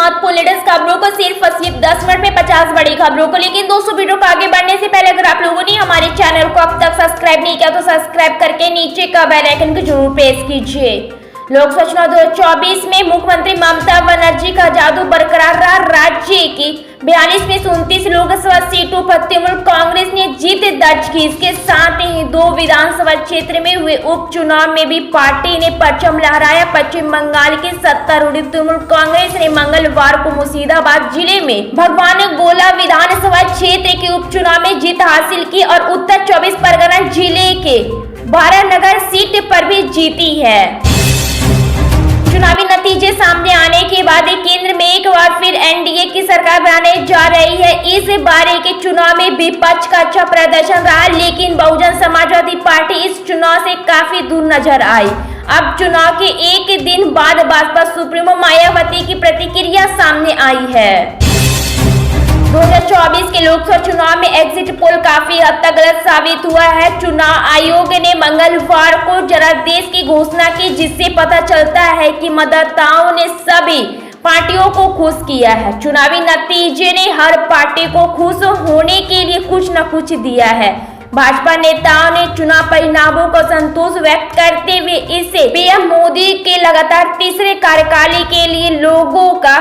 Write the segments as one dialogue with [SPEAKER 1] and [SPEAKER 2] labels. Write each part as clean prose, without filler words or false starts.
[SPEAKER 1] महत्वपूर्ण लेटेस्ट खबरों को सिर्फ 10 मिनट में 50 बड़ी खबरों को। लेकिन दोस्तों, वीडियो को आगे बढ़ने से पहले अगर आप लोगों ने हमारे चैनल को अब तक सब्सक्राइब नहीं किया तो सब्सक्राइब करके नीचे का बेल आइकन को जरूर प्रेस कीजिए। लोकसभा चुनाव 2024 में मुख्यमंत्री ममता बनर्जी का जादू बरकरार रहा। राज्य की 42 में से 29 लोकसभा सीटों पर तृणमूल कांग्रेस ने जीत दर्ज की। इसके साथ ही 2 विधानसभा क्षेत्र में हुए उपचुनाव में भी पार्टी ने परचम लहराया। पश्चिम बंगाल की सत्तारूढ़ तृणमूल कांग्रेस ने मंगलवार को मुर्शिदाबाद जिले में भगवान गोला विधानसभा क्षेत्र के उपचुनाव में जीत हासिल की और उत्तर 24 परगना जिले के बारानगर सीट पर भी जीती है। चुनावी नतीजे सामने आने के बाद केंद्र में एक बार फिर एनडीए की सरकार बनाने जा रही है। इस बार के चुनाव में विपक्ष का अच्छा प्रदर्शन रहा, लेकिन बहुजन समाजवादी पार्टी इस चुनाव से काफी दूर नजर आई। अब चुनाव के एक दिन बाद भाजपा सुप्रीमो मायावती की प्रतिक्रिया सामने आई है। 2024 के लोकसभा चुनाव में एग्जिट पोल काफी हद तक गलत साबित हुआ है। चुनाव आयोग ने मंगलवार को जनादेश की घोषणा की, जिससे पता चलता है कि मतदाताओं ने सभी पार्टियों को खुश किया है। चुनावी नतीजे ने हर पार्टी को खुश होने के लिए कुछ न कुछ दिया है। भाजपा नेताओं ने चुनाव परिणामों को संतोष व्यक्त करते हुए इसे पीएम मोदी के लगातार तीसरे कार्यकाल के लिए लोगों का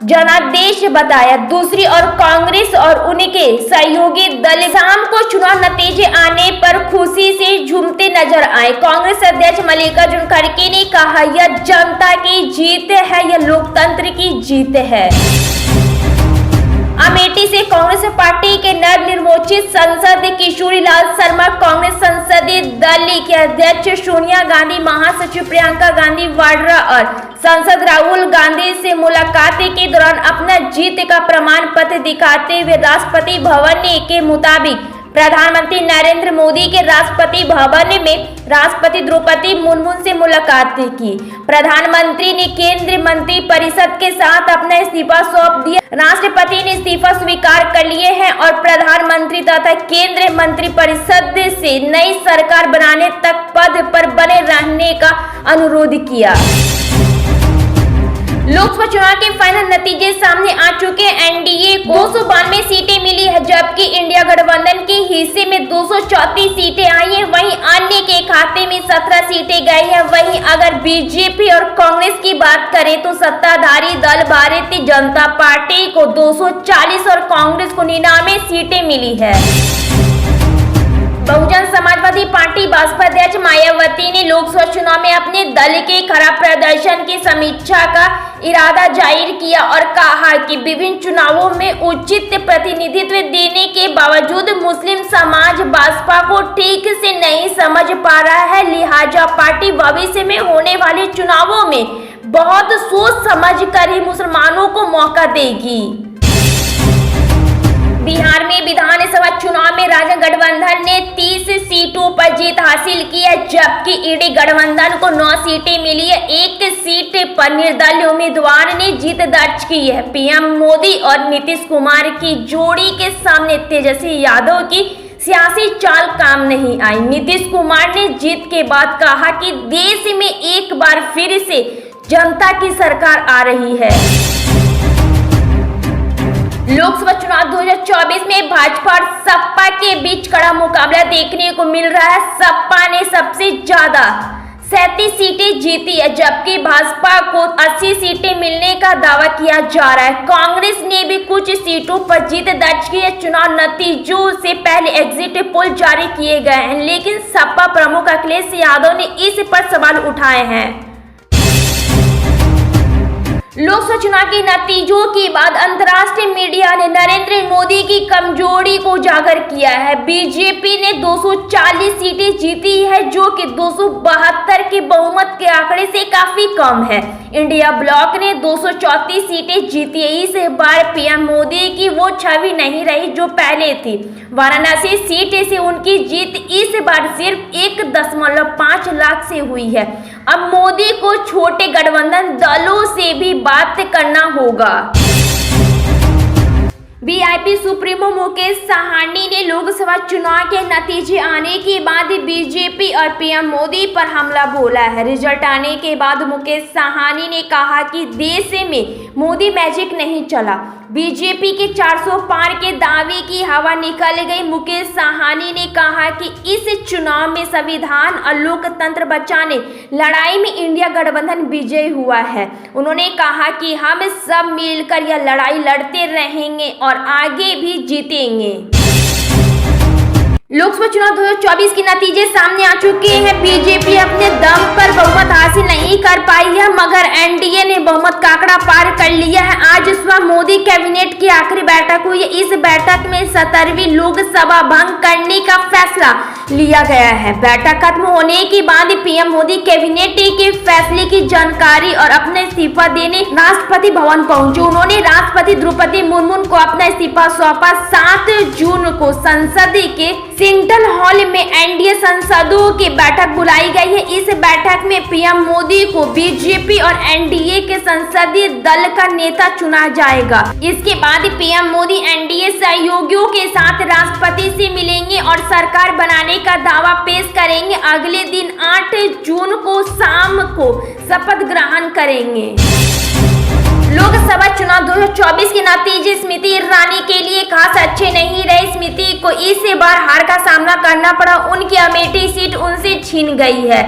[SPEAKER 1] जनादेश बताया। दूसरी ओर कांग्रेस और उनके सहयोगी दल शाम को चुनाव नतीजे आने पर खुशी से झूमते नजर आए। कांग्रेस अध्यक्ष मल्लिकार्जुन खड़गे ने कहा, यह जनता की जीत है, यह लोकतंत्र की जीत है। अमेठी से कांग्रेस पार्टी के नवनिर्वाचित सांसद किशोरी लाल शर्मा, कांग्रेस संसदीय दल की अध्यक्ष सोनिया गांधी, महासचिव प्रियंका गांधी वाड्रा और सांसद राहुल गांधी से मुलाकात के दौरान अपना जीत का प्रमाण पत्र दिखाते हुए राष्ट्रपति भवन के मुताबिक प्रधानमंत्री नरेंद्र मोदी के राष्ट्रपति भवन में राष्ट्रपति द्रौपदी मुर्मू से मुलाकात की। प्रधानमंत्री ने केंद्रीय मंत्री परिषद के साथ अपना इस्तीफा सौंप दिया। राष्ट्रपति ने इस्तीफा स्वीकार कर लिए हैं और प्रधानमंत्री तथा केंद्रीय मंत्री परिषद से नई सरकार बनाने तक पद पर बने रहने का अनुरोध किया। लोकसभा चुनाव के फाइनल नतीजे सामने आ चुके हैं। एनडीए को 292 सीटें मिली है, जबकि इंडिया गठबंधन के हिस्से में 234 सीटें आई हैं। वहीं अन्य के खाते में 17 सीटें गई हैं। वहीं अगर बीजेपी और कांग्रेस की बात करें तो सत्ताधारी दल भारतीय जनता पार्टी को 240 और कांग्रेस को 99 सीटें मिली है। बहुजन समाजवादी पार्टी भाजपा अध्यक्ष मायावती ने लोकसभा चुनाव में अपने दल के खराब प्रदर्शन की समीक्षा का इरादा जाहिर किया और कहा कि विभिन्न चुनावों में उचित प्रतिनिधित्व देने के बावजूद मुस्लिम समाज भाजपा को ठीक से नहीं समझ पा रहा है, लिहाजा पार्टी भविष्य में होने वाले चुनावों में बहुत सोच समझ कर ही मुसलमानों को मौका देगी। बिहार में विधानसभा चुनाव में राजद गठबंधन ने 30 सीटों पर जीत हासिल की है, जबकि ईडी गठबंधन को 9 सीटें मिली है। एक सीट पर निर्दलीय उम्मीदवार ने जीत दर्ज की है। पीएम मोदी और नीतीश कुमार की जोड़ी के सामने तेजस्वी यादव की सियासी चाल काम नहीं आई। नीतीश कुमार ने जीत के बाद कहा कि देश में एक बार फिर से जनता की सरकार आ रही है। लोकसभा चुनाव 2024 में भाजपा और सपा के बीच कड़ा मुकाबला देखने को मिल रहा है। सपा ने सबसे ज्यादा 37 सीटें जीती है, जबकि भाजपा को 80 सीटें मिलने का दावा किया जा रहा है। कांग्रेस ने भी कुछ सीटों पर जीत दर्ज की है। चुनाव नतीजों से पहले एग्जिट पोल जारी किए गए हैं, लेकिन सपा प्रमुख अखिलेश यादव ने इस पर सवाल उठाए हैं। लोकसभा चुनाव के नतीजों के बाद अंतर्राष्ट्रीय मीडिया ने नरेंद्र मोदी की कमजोरी को उजागर किया है। बीजेपी ने 240 सीटें जीती है, जो कि 272 के बहुमत के आंकड़े से काफी कम है। इंडिया ब्लॉक ने 234 सीटें जीती है। इस बार पीएम मोदी की वो छवि नहीं रही जो पहले थी। वाराणसी सीट से उनकी जीत इस बार सिर्फ 1.5 लाख से हुई है। अब मोदी को छोटे गठबंधन दलों से भी बात करना होगा। वीआईपी सुप्रीमो मुकेश साहनी ने लोकसभा चुनाव के नतीजे आने के बाद बीजेपी और पीएम मोदी पर हमला बोला है। रिजल्ट आने के बाद मुकेश साहनी ने कहा कि देश में मोदी मैजिक नहीं चला, बीजेपी के 400 पार के दावे की हवा निकल गई। मुकेश साहनी ने कहा कि इस चुनाव में संविधान और लोकतंत्र बचाने लड़ाई में इंडिया गठबंधन विजयी हुआ है। उन्होंने कहा कि हम सब मिलकर यह लड़ाई लड़ते रहेंगे और आगे भी जीतेंगे। लोकसभा चुनाव 2024 के नतीजे सामने आ चुके हैं। बीजेपी अपने दम पर बहुमत हासिल नहीं कर पाई है, मगर एनडीए ने बहुमत का आंकड़ा पार कर लिया है। आज सुबह मोदी कैबिनेट की आखिरी बैठक हुई। इस बैठक में 17वीं लोकसभा भंग करने का फैसला लिया गया है। बैठक खत्म होने के बाद पीएम मोदी कैबिनेट के फैसले की जानकारी और अपना इस्तीफा देने राष्ट्रपति भवन पहुंचे। उन्होंने राष्ट्रपति द्रौपदी मुर्मू को अपना इस्तीफा सौंपा। 7 जून को संसद के सेंट्रल हॉल में एनडीए सांसदों की बैठक बुलाई गई है। इस बैठक में पीएम मोदी को बीजेपी और एनडीए के संसदीय दल का नेता चुना जाएगा। इसके बाद पीएम मोदी एनडीए सहयोगियों के साथ राष्ट्रपति से मिलेंगे और सरकार बनाने का दावा पेश करेंगे। अगले दिन 8 जून को शाम को शपथ ग्रहण करेंगे। लोकसभा चुनाव 2024 के नतीजे स्मृति ईरानी के लिए खास अच्छे नहीं रहे। स्मृति को इस बार हार का सामना करना पड़ा। उनकी अमेठी सीट उनसे छीन गई है।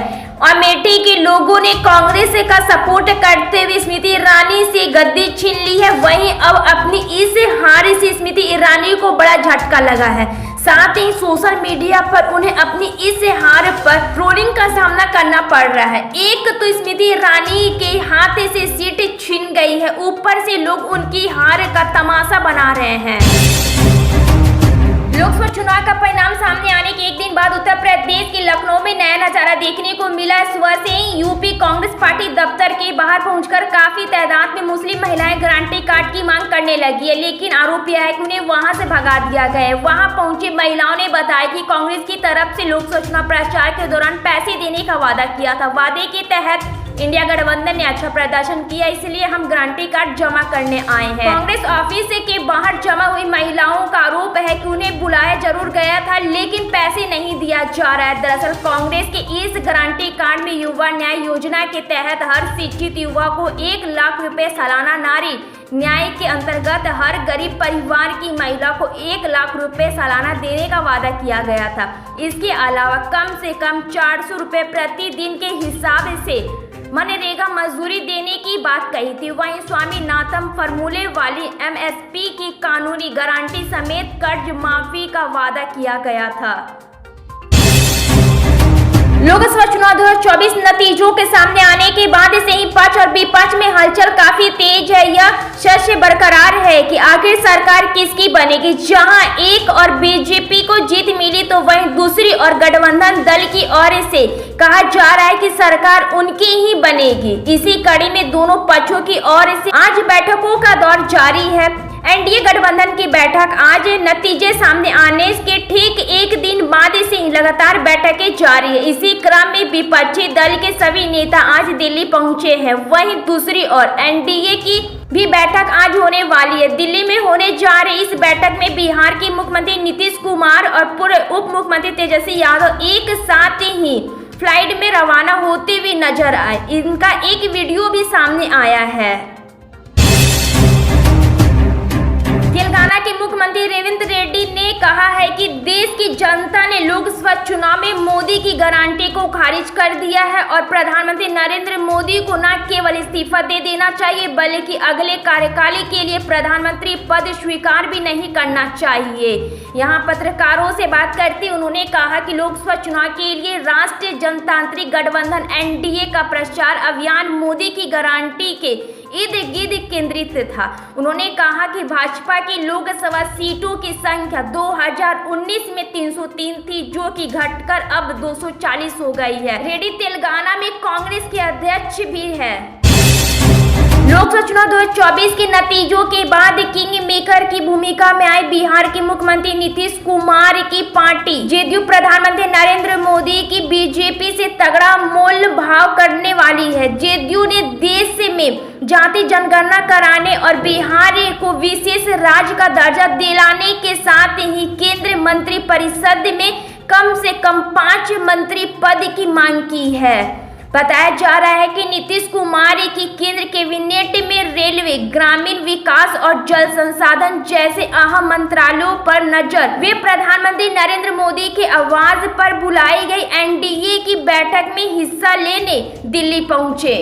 [SPEAKER 1] अमेठी के लोगों ने कांग्रेस का सपोर्ट करते हुए स्मृति ईरानी से गद्दी छीन ली है। वहीं अब अपनी इस हार से स्मृति ईरानी को बड़ा झटका लगा है। साथ ही सोशल मीडिया पर उन्हें अपनी इस हार पर ट्रोलिंग का सामना करना पड़ रहा है। एक तो स्मृति ईरानी के हाथ से सीट छीन गई है, ऊपर से लोग उनकी हार का तमाशा बना रहे हैं। लोकसभा चुनाव का परिणाम सामने आने के एक दिन बाद उत्तर प्रदेश के लखनऊ में नया नजारा देखने को मिला। सुबह से ही यूपी कांग्रेस पार्टी दफ्तर के बाहर पहुंचकर काफी तादाद में मुस्लिम महिलाएं गारंटी कार्ड की मांग करने लगी है, लेकिन आरोप यह है कि उन्हें वहां से भगा दिया गया है। वहां पहुंची महिलाओं ने बताया कि कांग्रेस की तरफ से लोकसभा चुनाव प्रचार के दौरान पैसे देने का वादा किया था। वादे के तहत इंडिया गठबंधन ने अच्छा प्रदर्शन किया, इसलिए हम गारंटी कार्ड जमा करने आए हैं। कांग्रेस ऑफिस के बाहर जमा हुई महिलाओं का आरोप है कि उन्हें बुलाया जरूर गया था, लेकिन पैसे नहीं दिया जा रहा है। दरअसल कांग्रेस के इस गारंटी कार्ड में युवा न्याय योजना के तहत हर शिक्षित युवा को 1 लाख रुपए सालाना, नारी न्याय के अंतर्गत हर गरीब परिवार की महिला को 1 लाख रुपए सालाना देने का वादा किया गया था। इसके अलावा कम से कम 400 रुपए प्रतिदिन के हिसाब से मनरेगा मजदूरी देने की बात कही थी। वहीं स्वामीनाथन फॉर्मूले वाली एमएसपी की कानूनी गारंटी समेत कर्ज माफी का वादा किया गया था। लोकसभा चुनाव 2024 नतीजों के सामने आने के बाद से ही पक्ष और विपक्ष में हलचल काफी तेज है। यह शर्त बरकरार है कि आखिर सरकार किसकी बनेगी। जहां एक और बीजेपी को जीत मिली तो वहीं दूसरी और गठबंधन दल की ओर से कहा जा रहा है कि सरकार उनकी ही बनेगी। इसी कड़ी में दोनों पक्षों की ओर से आज बैठकों का दौर जारी है। एनडीए गठबंधन की बैठक आज नतीजे सामने आने के ठीक एक दिन बाद से ही लगातार बैठकें जारी है। इसी क्रम में विपक्षी दल के सभी नेता आज दिल्ली पहुंचे हैं। वहीं दूसरी ओर एनडीए की भी बैठक आज होने वाली है। दिल्ली में होने जा रही इस बैठक में बिहार के मुख्यमंत्री नीतीश कुमार और पूर्व उप मुख्यमंत्री तेजस्वी यादव एक साथ ही फ्लाइट में रवाना होते हुए नजर आए। इनका एक वीडियो भी सामने आया है। तेलंगाना के मुख्यमंत्री रेवंत रेड्डी ने कहा है कि देश की जनता ने लोकसभा चुनाव में मोदी की गारंटी को खारिज कर दिया है और प्रधानमंत्री नरेंद्र मोदी को न केवल इस्तीफा दे देना चाहिए बल्कि अगले कार्यकाल के लिए प्रधानमंत्री पद स्वीकार भी नहीं करना चाहिए। यहां पत्रकारों से बात करते उन्होंने कहा कि लोकसभा चुनाव के लिए राष्ट्रीय जनतांत्रिक गठबंधन एनडीए का प्रचार अभियान मोदी की गारंटी के इर्द गिर्द केंद्रित था। उन्होंने कहा कि भाजपा की लोकसभा सीटों की संख्या 2019 में 303 थी, जो कि घटकर अब 240 हो गई है। रेड्डी तेलंगाना में कांग्रेस के अध्यक्ष भी है। लोकसभा चुनाव 2024 के नतीजों के बाद किंग मेकर की भूमिका में आए बिहार के मुख्यमंत्री नीतीश कुमार की पार्टी जेडीयू प्रधानमंत्री नरेंद्र मोदी की बीजेपी से तगड़ा मोल भाव करने वाली है। जेडीयू ने देश में जाति जनगणना कराने और बिहार को विशेष राज्य का दर्जा दिलाने के साथ ही केंद्रीय मंत्री परिषद में कम से कम 5 मंत्री पद की मांग की है। बताया जा रहा है कि नीतीश कुमार की केंद्र कैबिनेट में रेलवे, ग्रामीण विकास और जल संसाधन जैसे अहम मंत्रालयों पर नजर। वे प्रधानमंत्री नरेंद्र मोदी के आह्वान पर बुलाई गई एनडीए की बैठक में हिस्सा लेने दिल्ली पहुंचे।